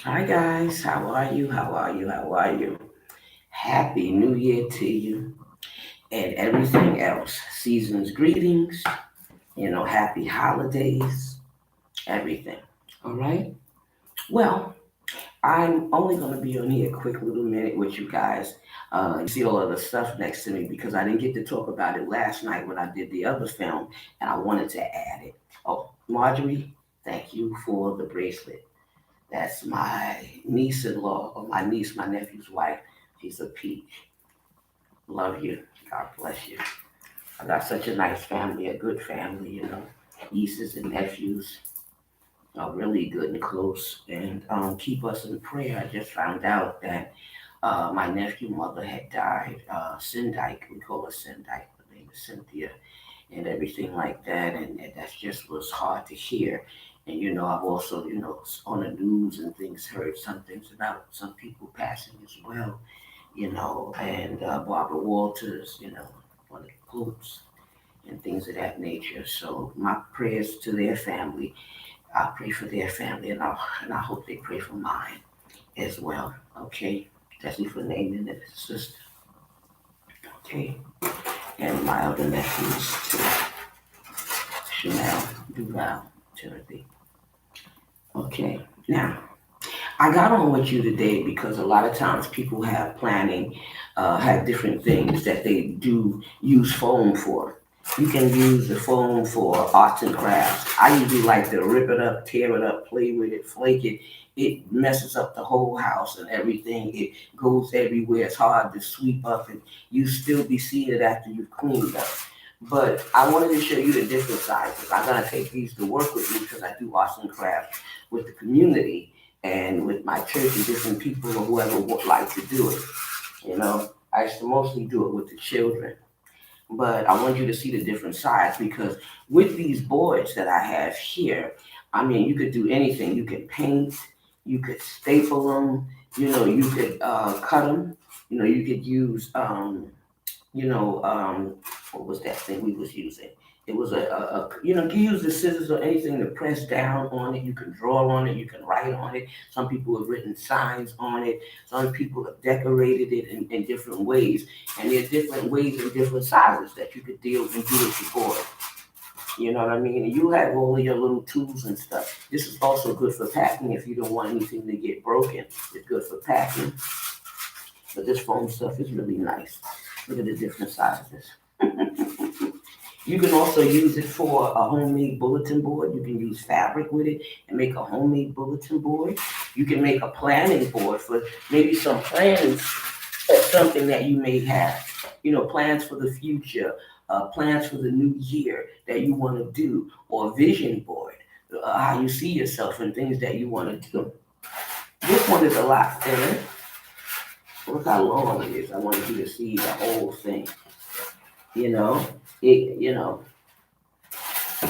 Hi guys, how are you? How are you? How are you? Happy New Year to you and everything else. Season's greetings, happy holidays, everything. All right? Well, I'm only going to be on here a quick little minute with you guys. You see all of the stuff next to me because I didn't get to talk about it last night when I did the other film and I wanted to add it. Oh, Marjorie, thank you for the bracelet. That's my niece-in-law, or my niece, my nephew's wife. She's a peach. Love you. God bless you. I got such a nice family, a good family. Nieces and nephews are really good and close. And keep us in prayer. I just found out that my nephew mother had died. Syndyke, we call her Syndyke. Her name is Cynthia, and everything like that. And that just was hard to hear. And I've also, on the news and things, heard some things about some people passing as well, and Barbara Walters, one of the Popes, and things of that nature. So my prayers to their family. I pray for their family, and I hope they pray for mine as well. Okay, especially for naming it sister. Okay, and my other nephews too, Chanel, Duval, Timothy. Okay, now I got on with you today because a lot of times people have planning, have different things that they do use foam for. You can use the foam for arts and crafts. I usually like to rip it up, tear it up, play with it, flake it. It messes up the whole house and everything. It goes everywhere. It's hard to sweep up, and you still be seeing it after you've cleaned up. But I wanted to show you the different sizes. I'm gonna take these to work with me because I do arts and crafts with the community and with my church and different people or whoever would like to do it. I used to mostly do it with the children, but I want you to see the different sides because with these boards that I have here, I mean, you could do anything. You could paint, you could staple them, you could cut them, you could use you know, um, what was that thing we was using? It was you use the scissors or anything to press down on it. You can draw on it. You can write on it. Some people have written signs on it. Some people have decorated it in different ways. And there are different ways and different sizes that you could deal and do with your board. You know what I mean? And you have all of your little tools and stuff. This is also good for packing if you don't want anything to get broken. It's good for packing. But this foam stuff is really nice. Look at the different sizes. You can also use it for a homemade bulletin board. You can use fabric with it and make a homemade bulletin board. You can make a planning board for maybe some plans or something that you may have. Plans for the future, plans for the new year that you want to do, or a vision board, how you see yourself and things that you want to do. This one is a lot thinner. Look how long it is. I wanted you to see the whole thing. You know, it.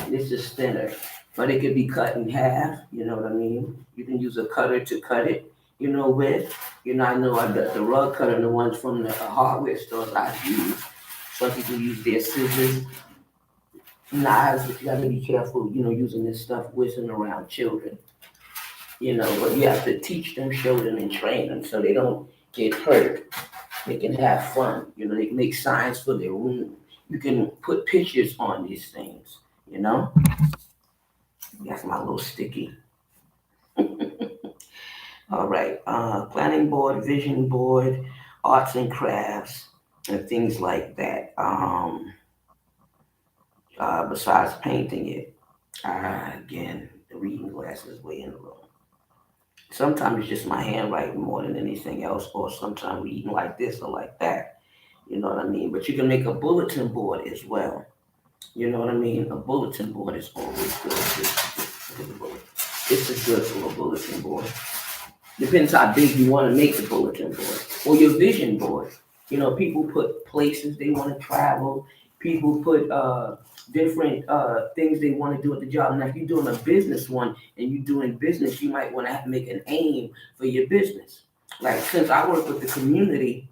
This is thinner, but it could be cut in half. You know what I mean? You can use a cutter to cut it. With. I know I got the rug cutter, the ones from the hardware stores I use. Some people use their scissors, knives, but you gotta be careful. Using this stuff whizzing around children. But you have to teach them, show them, and train them so they don't get hurt. They can have fun. They can make signs for their room. You can put pictures on these things. You know, that's my little sticky. All right, planning board, vision board, arts and crafts, and things like that. Besides painting it, again, the reading glasses way in the room. Sometimes it's just my handwriting more than anything else, or sometimes reading like this or like that. You know what I mean? But you can make a bulletin board as well. You know what I mean? A bulletin board is always good. Look at the bullet. This is good for a bulletin board. Depends how big you want to make the bulletin board or your vision board. People put places they want to travel. People put different things they want to do at the job. Now, if you're doing a business one and you're doing business, you might want to make an aim for your business. Like since I work with the community,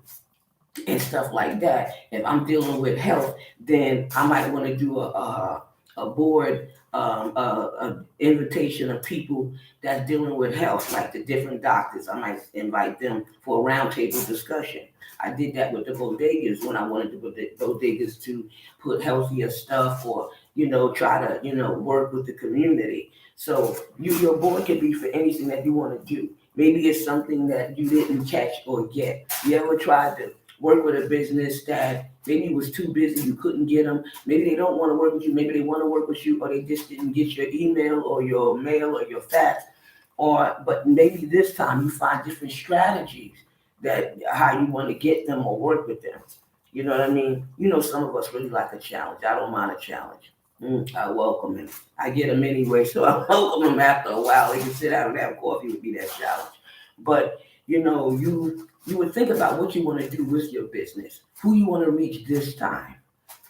and stuff like that. If I'm dealing with health, then I might want to do a board invitation of people that's dealing with health, like the different doctors. I might invite them for a roundtable discussion. I did that with the bodegas when I wanted the bodegas to put healthier stuff or, try to, work with the community. So your board can be for anything that you want to do. Maybe it's something that you didn't catch or get. You ever tried to work with a business that maybe was too busy, you couldn't get them. Maybe they don't want to work with you. Maybe they want to work with you, or they just didn't get your email or your mail or your fax. But maybe this time you find different strategies that how you want to get them or work with them. You know what I mean? Some of us really like a challenge. I don't mind a challenge. I welcome him. I get them anyway, so I welcome them after a while. They can sit down and have coffee with me, that challenge. But you would think about what you want to do with your business, who you want to reach this time.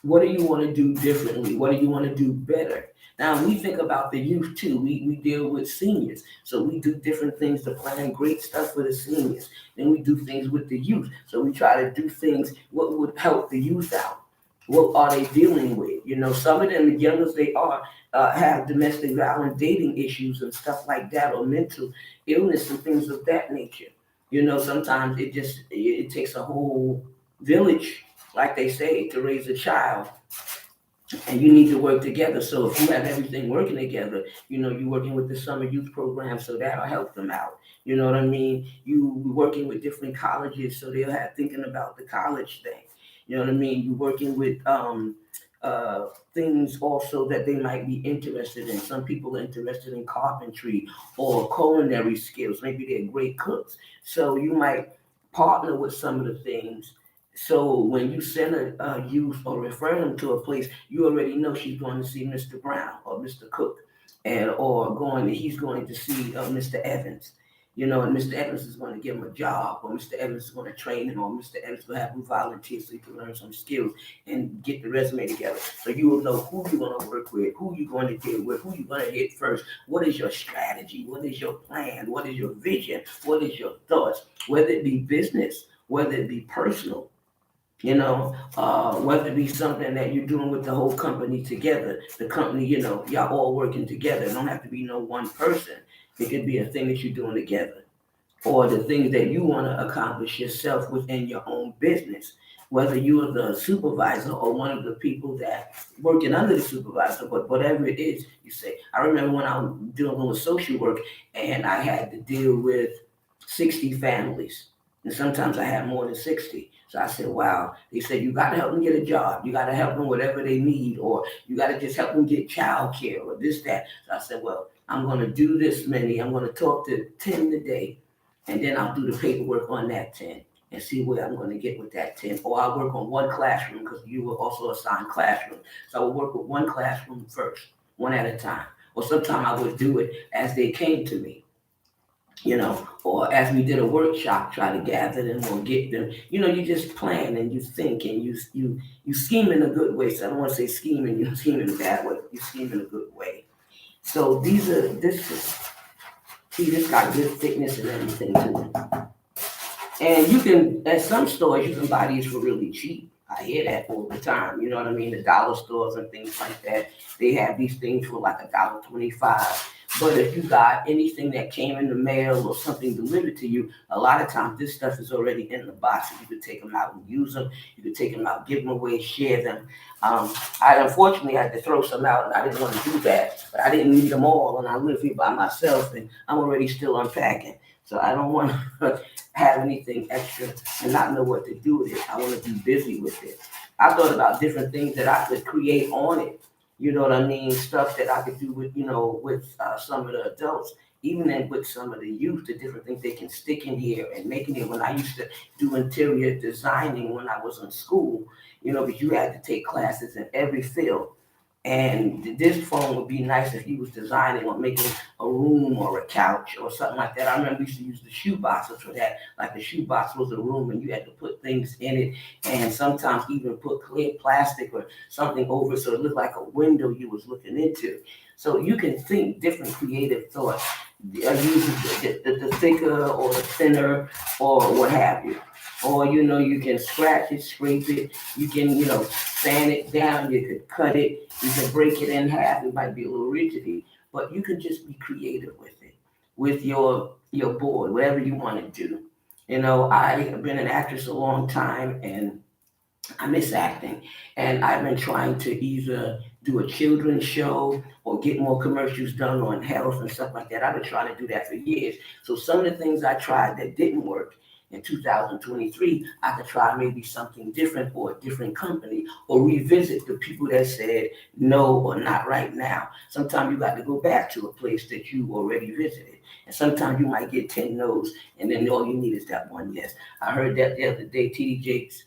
What do you want to do differently? What do you want to do better? Now, we think about the youth too. We deal with seniors. So we do different things to plan great stuff for the seniors. Then we do things with the youth. So we try to do things what would help the youth out. What are they dealing with? Some of them, as young as they are, have domestic violence, dating issues and stuff like that, or mental illness and things of that nature. Sometimes it takes a whole village, like they say, to raise a child. And you need to work together. So if you have everything working together, you're working with the summer youth program, so that'll help them out. You know what I mean? You working with different colleges, so they'll have thinking about the college thing. You know what I mean? You're working with things also that they might be interested in. Some people are interested in carpentry or culinary skills. Maybe they're great cooks. So you might partner with some of the things. So when you send a youth or refer them to a place, you already know she's going to see Mr. Brown or Mr. Cook, he's going to see Mr. Evans. And Mr. Evans is going to give him a job, or Mr. Evans is going to train him, or Mr. Evans is going to have him volunteer so he can learn some skills and get the resume together. So you will know who you're going to work with, who you're going to deal with, who you're going to hit first. What is your strategy? What is your plan? What is your vision? What is your thoughts? Whether it be business, whether it be personal, whether it be something that you're doing with the whole company together, the company, y'all all working together. It don't have to be no one person. It could be a thing that you're doing together, or the things that you want to accomplish yourself within your own business, whether you're the supervisor or one of the people that working under the supervisor, but whatever it is, you say. I remember when I was doing with social work and I had to deal with 60 families, and sometimes I had more than 60. So I said, wow. They said, you got to help them get a job. You got to help them whatever they need, or you got to just help them get child care or this, that. So I said, well, I'm going to do this many. I'm going to talk to 10 today, and then I'll do the paperwork on that 10 and see where I'm going to get with that 10. Or I'll work on one classroom because you will also assign classroom. So I will work with one classroom first, one at a time. Or sometimes I would do it as they came to me. Or as we did a workshop, try to gather them or get them. You just plan and you think and you scheme in a good way. So I don't want to say scheming, you scheme in a bad way. You scheme in a good way. So this got good thickness and everything to it. And you can, at some stores, you can buy these for really cheap. I hear that all the time. You know what I mean? The dollar stores and things like that, they have these things for like $1.25. But if you got anything that came in the mail or something delivered to you, a lot of times this stuff is already in the box. You could take them out and use them. You could take them out, give them away, share them. I unfortunately had to throw some out, and I didn't want to do that. But I didn't need them all, and I live here by myself, and I'm already still unpacking. So I don't want to have anything extra and not know what to do with it. I want to be busy with it. I thought about different things that I could create on it. You know what I mean? Stuff that I could do with, with some of the adults, even with some of the youth, the different things they can stick in here and making it. When I used to do interior designing when I was in school, because you had to take classes in every field. And this phone would be nice if you was designing or making a room or a couch or something like that. I remember we used to use the shoe boxes for that. Like the shoe box was a room and you had to put things in it, and sometimes even put clear plastic or something over so it looked like a window you was looking into. So you can think different creative thoughts. Use the thicker or the thinner or what have you. Or, you can scratch it, scrape it, you can, sand it down, you could cut it, you can break it in half. It might be a little rigidy, but you can just be creative with it, with your board, whatever you want to do. I've been an actress a long time, and I miss acting. And I've been trying to either do a children's show or get more commercials done on health and stuff like that. I've been trying to do that for years. So some of the things I tried that didn't work in 2023, I could try maybe something different or a different company, or revisit the people that said no or not right now. Sometimes you got to go back to a place that you already visited. And sometimes you might get 10 no's, and then all you need is that one yes. I heard that the other day, TD Jakes,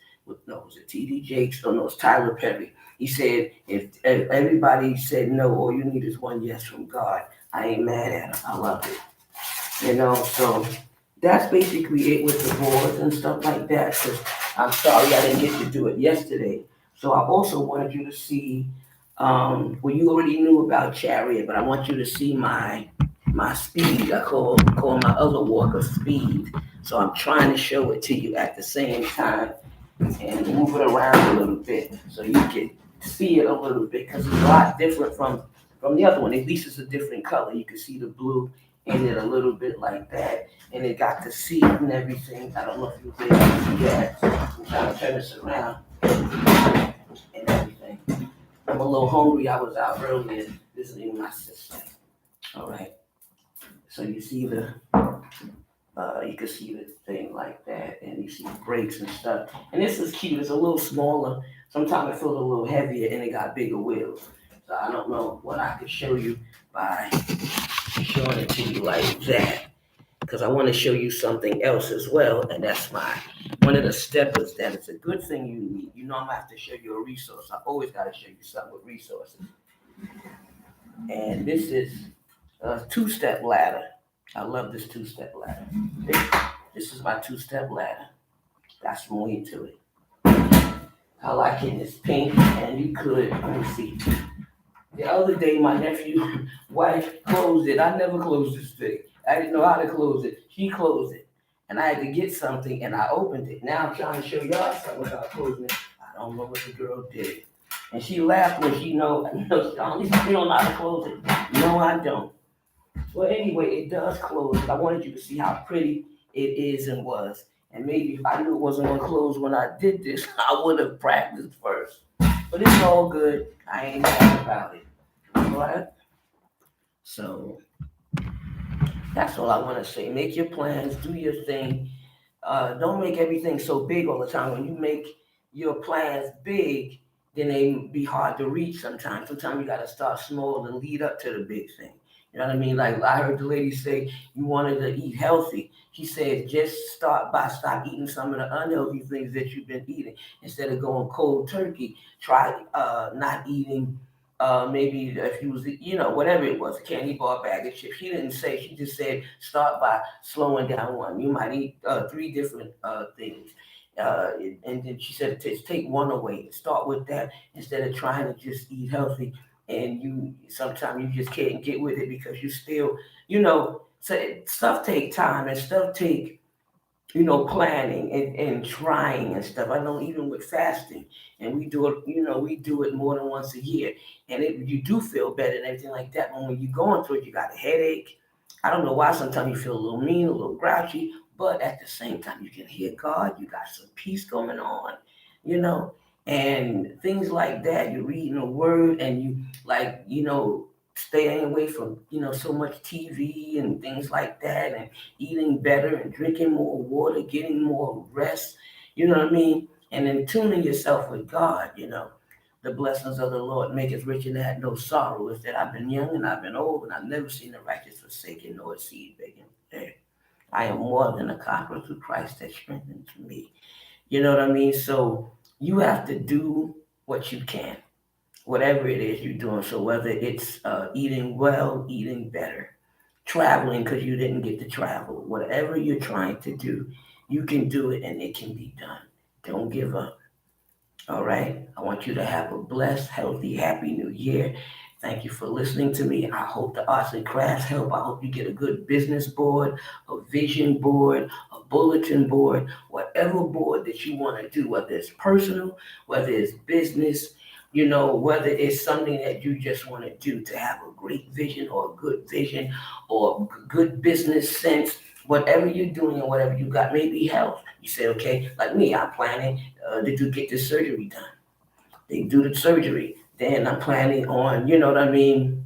no, was it TD Jakes? Oh, no, it's Tyler Perry. He said, if everybody said no, all you need is one yes from God. I ain't mad at him. I love it. So that's basically it with the boards and stuff like that. Because I'm sorry I didn't get to do it yesterday. So I also wanted you to see, well, you already knew about Chariot, but I want you to see my speed. I call my other walker speed. So I'm trying to show it to you at the same time and move it around a little bit so you can see it a little bit, because it's a lot different from the other one. At least it's a different color. You can see the blue in it a little bit like that, and it got the seed and everything. I don't know if you'll be able to see that. I'm trying to turn this around and everything. I'm a little hungry. I was out earlier visiting my sister. All right. So you can see the thing like that, and you see the brakes and stuff. And this is cute. It's a little smaller. Sometimes it feels a little heavier, and it got bigger wheels. So I don't know what I could show you by showing it to you like that, because I want to show you something else as well, and that's one of the steppers that it's a good thing you need. I'm gonna have to show you a resource. I always got to show you something with resources. And this is a two-step ladder. I love this two-step ladder. This is my two-step ladder. Got some weight to it. I like it. It's pink, and you could, let me see. The other day, my nephew wife closed it. I never closed this thing. I didn't know how to close it. She closed it, and I had to get something, and I opened it. Now I'm trying to show y'all something without closing it. I don't know what the girl did. And she laughed when she know you don't know how to close it. No, I don't. Well, anyway, it does close. I wanted you to see how pretty it is and was. And maybe if I knew it wasn't going to close when I did this, I would have practiced first. But it's all good. I ain't mad about it. All right? So that's all I want to say. Make your plans. Do your thing. Don't make everything so big all the time. When you make your plans big, then they be hard to reach sometimes. Sometimes you got to start small and lead up to the big thing. You know what I mean? Like I heard the lady say, you wanted to eat healthy. She said, just start by stop eating some of the unhealthy things that you've been eating. Instead of going cold turkey, try not eating maybe if you was, whatever it was, a candy bar, bag of chips. She didn't say, she just said, start by slowing down one. You might eat three different things. And then she said, take one away. Start with that instead of trying to just eat healthy. And you sometimes you just can't get with it because you still, so stuff take time and stuff take, planning and trying and stuff. I know even with fasting, and we do it, we do it more than once a year, and you do feel better and everything like that. But when you're going through it, you got a headache. I don't know why. Sometimes you feel a little mean, a little grouchy, but at the same time, you can hear God. You got some peace going on, and things like that. You're reading the Word, and you staying away from so much TV and things like that, and eating better and drinking more water, getting more rest. You know what I mean? And then tuning yourself with God. The blessings of the Lord make us rich and add no sorrow. Is that I've been young and I've been old, and I've never seen the righteous forsaken nor a seed begging bread. I am more than a conqueror through Christ that strengthens me. You know what I mean? So you have to do what you can, whatever it is you're doing. So whether it's eating well, eating better, traveling because you didn't get to travel, whatever you're trying to do, you can do it and it can be done. Don't give up. All right. I want you to have a blessed, healthy, happy new year. Thank you for listening to me. I hope the arts and crafts help. I hope you get a good business board, a vision board, a bulletin board, whatever board that you want to do, whether it's personal, whether it's business, whether it's something that you just want to do to have a great vision or a good vision or good business sense, whatever you're doing and whatever you got, maybe health. You say, okay, like me, I'm planning to get this surgery done. They do the surgery. Then I'm planning on, what I mean,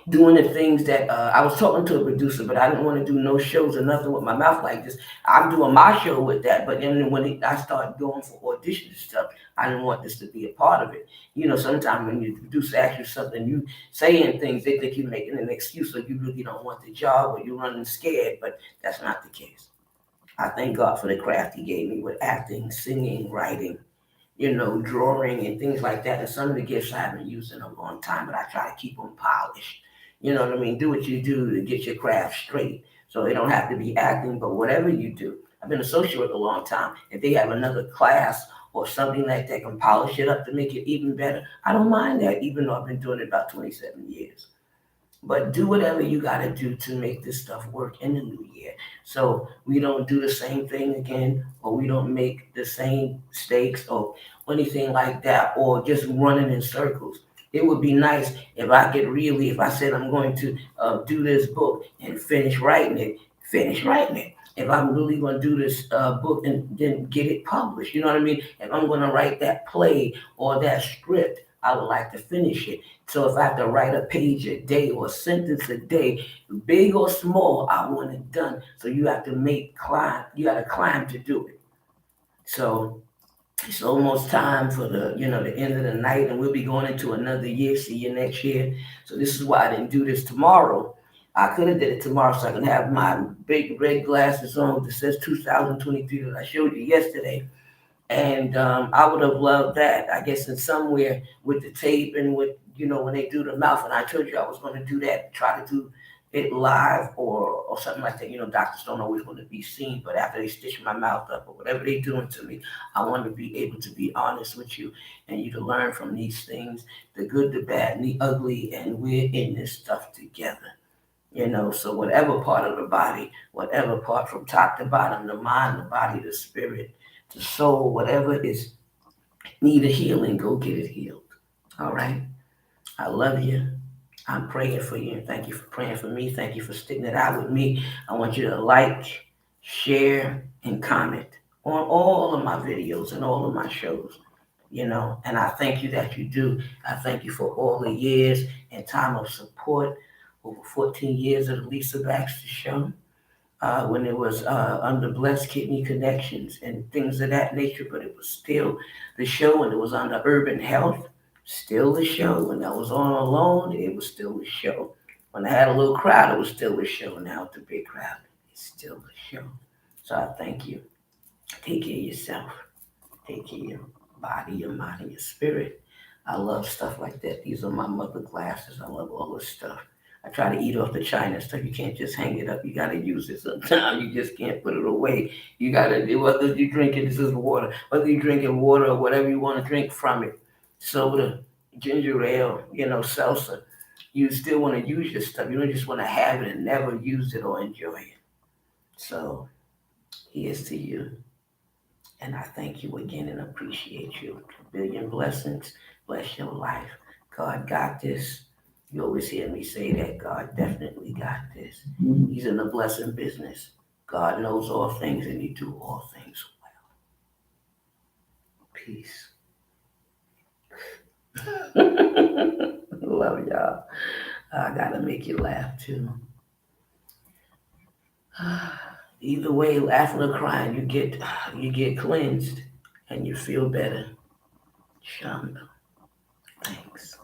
doing the things that I was talking to a producer, but I didn't want to do no shows or nothing with my mouth like this. I'm doing my show with that, but then I started going for audition and stuff, I didn't want this to be a part of it. Sometimes when you produce ask you something, you saying things, they think you're making an excuse, or you really don't want the job, or you're running scared, but that's not the case. I thank God for the craft He gave me with acting, singing, writing, drawing and things like that. And some of the gifts I haven't used in a long time, but I try to keep them polished. You know what I mean? Do what you do to get your craft straight. So they don't have to be acting, but whatever you do. I've been a social worker a long time. If they have another class or something like that, can polish it up to make it even better, I don't mind that, even though I've been doing it about 27 years. But do whatever you got to do to make this stuff work in the new year. So we don't do the same thing again, or we don't make the same mistakes or anything like that, or just running in circles. It would be nice if if I said I'm going to do this book and finish writing it. If I'm really going to do this book and then get it published, you know what I mean? If I'm going to write that play or that script, I would like to finish it. So if I have to write a page a day or a sentence a day, big or small, I want it done. So you have to you got to climb to do it. So it's almost time for the end of the night, and we'll be going into another year. See you next year. So this is why I didn't do this tomorrow. I could have did it tomorrow so I can have my big red glasses on that says 2023 that I showed you yesterday. And I would have loved that, I guess, in somewhere with the tape and with, when they do the mouth. And I told you I was going to do that, try to do it live or something like that. Doctors don't always want to be seen, but after they stitch my mouth up or whatever they're doing to me, I want to be able to be honest with you and you to learn from these things, the good, the bad, and the ugly, and we're in this stuff together. So whatever part of the body, whatever part from top to bottom, the mind, the body, the spirit, the soul, whatever is need a healing, go get it healed. All right. I love you. I'm praying for you, and thank you for praying for me. Thank you for sticking it out with me. I want you to like, share, and comment on all of my videos and all of my shows. And I thank you that you do. I thank you for all the years and time of support, over 14 years of the Lisa Baxter Show, when it was under Blessed Kidney Connections and things of that nature, but it was still the show. When it was under Urban Health, still the show. When I was on alone, it was still the show. When I had a little crowd, it was still the show. Now with the big crowd, it's still the show. So I thank you. Take care of yourself. Take care of your body, your mind, and your spirit. I love stuff like that. These are my mother glasses. I love all this stuff. I try to eat off the China stuff. You can't just hang it up. You got to use it sometimes. You just can't put it away. You got to do, whether you drink it, this is water. Whether you're drinking water or whatever you want to drink from it, soda, ginger ale, salsa, you still want to use your stuff. You don't just want to have it and never use it or enjoy it. So here's to you. And I thank you again and appreciate you. A billion blessings. Bless your life. God got this. You always hear me say that. God definitely got this. He's in the blessing business. God knows all things and He do all things well. Peace. Love y'all. I gotta make you laugh too. Either way, laughing or crying, you get cleansed and you feel better. Shamba. Thanks.